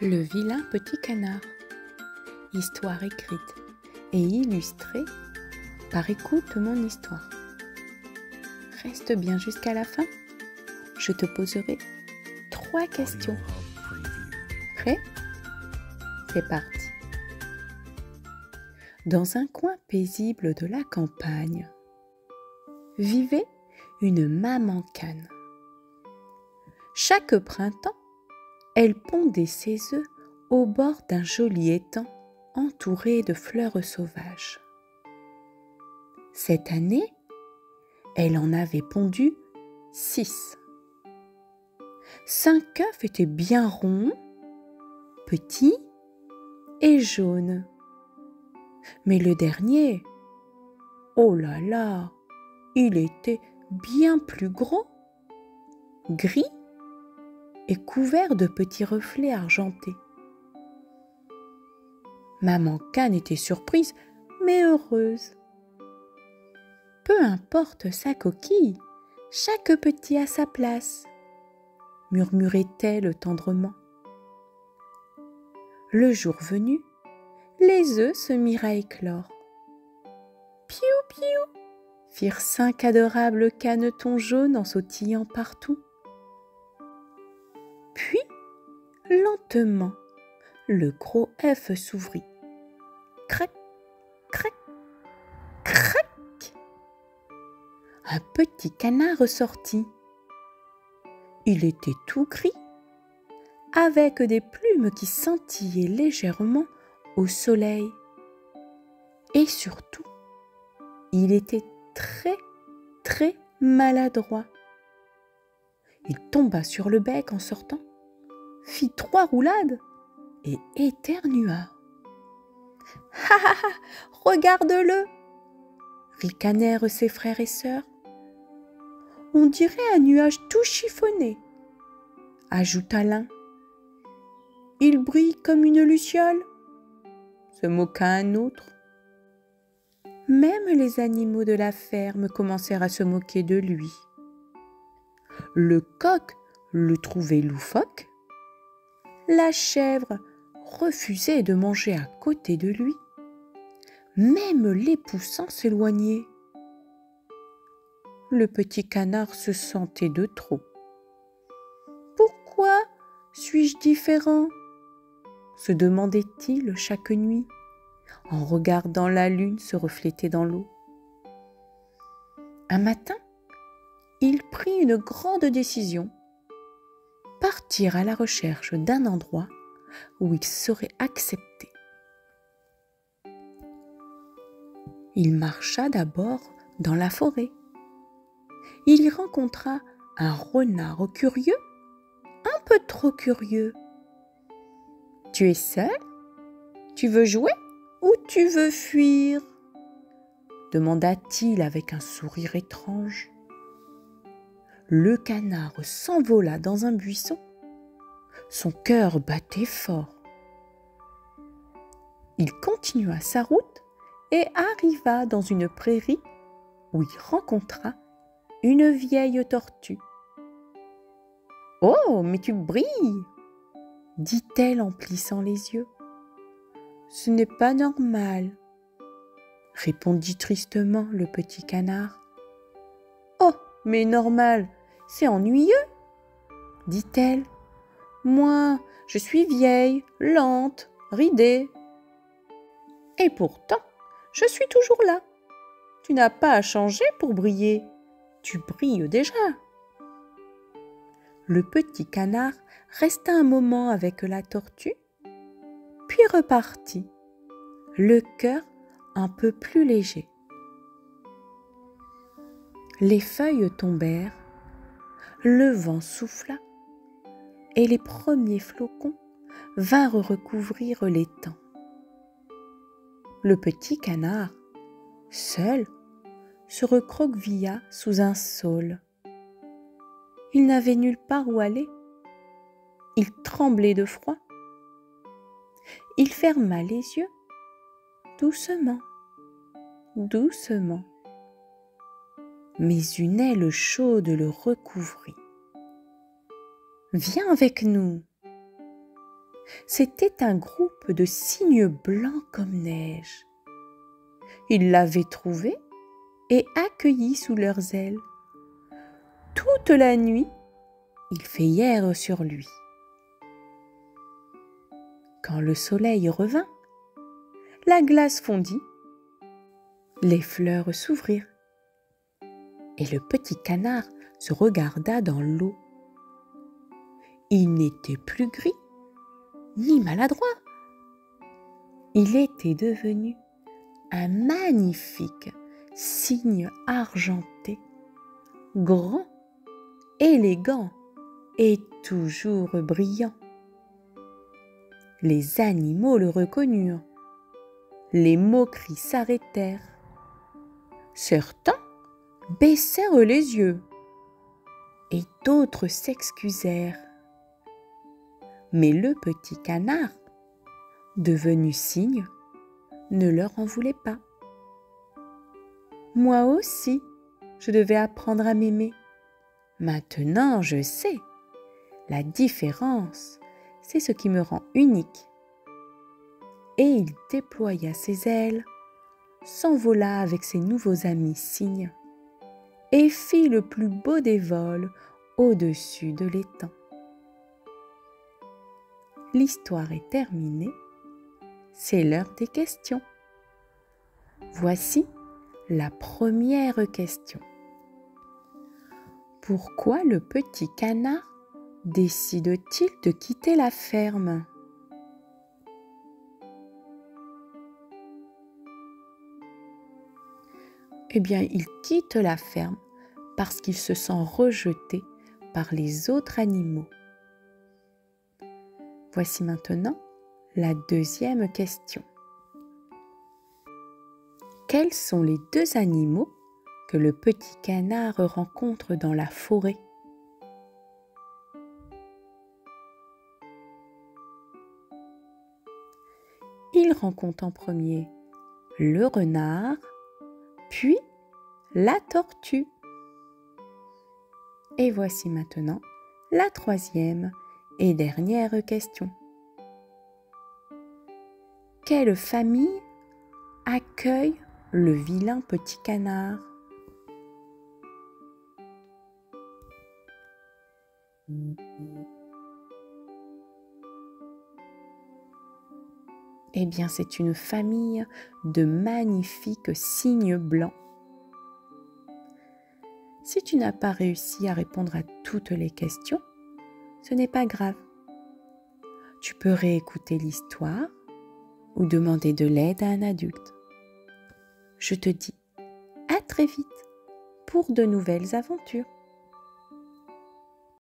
Le vilain petit canard. Histoire écrite et illustrée par Écoute mon histoire. Reste bien jusqu'à la fin. Je te poserai 3 questions. Prêt? C'est parti. Dans un coin paisible de la campagne, vivait une maman cane. Chaque printemps, elle pondait ses œufs au bord d'un joli étang entouré de fleurs sauvages. Cette année, elle en avait pondu 6. 5 œufs étaient bien ronds, petits et jaunes. Mais le dernier, oh là là, il était bien plus gros, gris et couvert de petits reflets argentés. Maman cane était surprise, mais heureuse. Peu importe sa coquille, chaque petit a sa place, murmurait-elle tendrement. Le jour venu, les œufs se mirent à éclore. Piou, piou, firent 5 adorables canetons jaunes en sautillant partout. Puis, lentement, le gros œuf s'ouvrit. Crac, crac, crac. Un petit canard sortit. Il était tout gris, avec des plumes qui scintillaient légèrement au soleil. Et surtout, il était très maladroit. Il tomba sur le bec en sortant, fit 3 roulades et éternua. « Ha ha ha, regarde-le » ricanèrent ses frères et sœurs. « On dirait un nuage tout chiffonné » ajouta l'un. « Il brille comme une luciole » se moqua un autre. Même les animaux de la ferme commencèrent à se moquer de lui. Le coq le trouvait loufoque. La chèvre refusait de manger à côté de lui. Même les poussins s'éloignaient. Le petit canard se sentait de trop. « Pourquoi suis-je différent ?» se demandait-il chaque nuit, en regardant la lune se refléter dans l'eau. Un matin, il prit une grande décision. Partir à la recherche d'un endroit où il serait accepté. Il marcha d'abord dans la forêt. Il y rencontra un renard curieux, un peu trop curieux. « Tu es seul? Tu veux jouer ou tu veux fuir ?» demanda-t-il avec un sourire étrange. Le canard s'envola dans un buisson. Son cœur battait fort. Il continua sa route et arriva dans une prairie où il rencontra une vieille tortue. « Oh, mais tu brilles !» dit-elle en plissant les yeux. « Ce n'est pas normal » répondit tristement le petit canard. « Oh, mais normal, c'est ennuyeux » dit-elle. « Moi, je suis vieille, lente, ridée. Et pourtant, je suis toujours là. Tu n'as pas à changer pour briller. Tu brilles déjà. » Le petit canard resta un moment avec la tortue, puis repartit, le cœur un peu plus léger. Les feuilles tombèrent, le vent souffla, et les premiers flocons vinrent recouvrir l'étang. Le petit canard, seul, se recroquevilla sous un saule. Il n'avait nulle part où aller. Il tremblait de froid. Il ferma les yeux, doucement, doucement. Mais une aile chaude le recouvrit. « Viens avec nous !» C'était un groupe de cygnes blancs comme neige. Ils l'avaient trouvé et accueilli sous leurs ailes. Toute la nuit, ils veillèrent sur lui. Quand le soleil revint, la glace fondit, les fleurs s'ouvrirent et le petit canard se regarda dans l'eau. Il n'était plus gris ni maladroit. Il était devenu un magnifique cygne argenté, grand, élégant et toujours brillant. Les animaux le reconnurent. Les moqueries s'arrêtèrent. Certains baissèrent les yeux et d'autres s'excusèrent. Mais le petit canard, devenu cygne, ne leur en voulait pas. Moi aussi, je devais apprendre à m'aimer. Maintenant, je sais. La différence, c'est ce qui me rend unique. Et il déploya ses ailes, s'envola avec ses nouveaux amis cygnes et fit le plus beau des vols au-dessus de l'étang. L'histoire est terminée, c'est l'heure des questions. Voici la première question. Pourquoi le petit canard décide-t-il de quitter la ferme ? Eh bien, il quitte la ferme parce qu'il se sent rejeté par les autres animaux. Voici maintenant la deuxième question. Quels sont les deux animaux que le petit canard rencontre dans la forêt ? Il rencontre en premier le renard, puis la tortue. Et voici maintenant la troisième et dernière question. Quelle famille accueille le vilain petit canard ? Eh bien, c'est une famille de magnifiques cygnes blancs. Si tu n'as pas réussi à répondre à toutes les questions, ce n'est pas grave. Tu peux réécouter l'histoire ou demander de l'aide à un adulte. Je te dis à très vite pour de nouvelles aventures.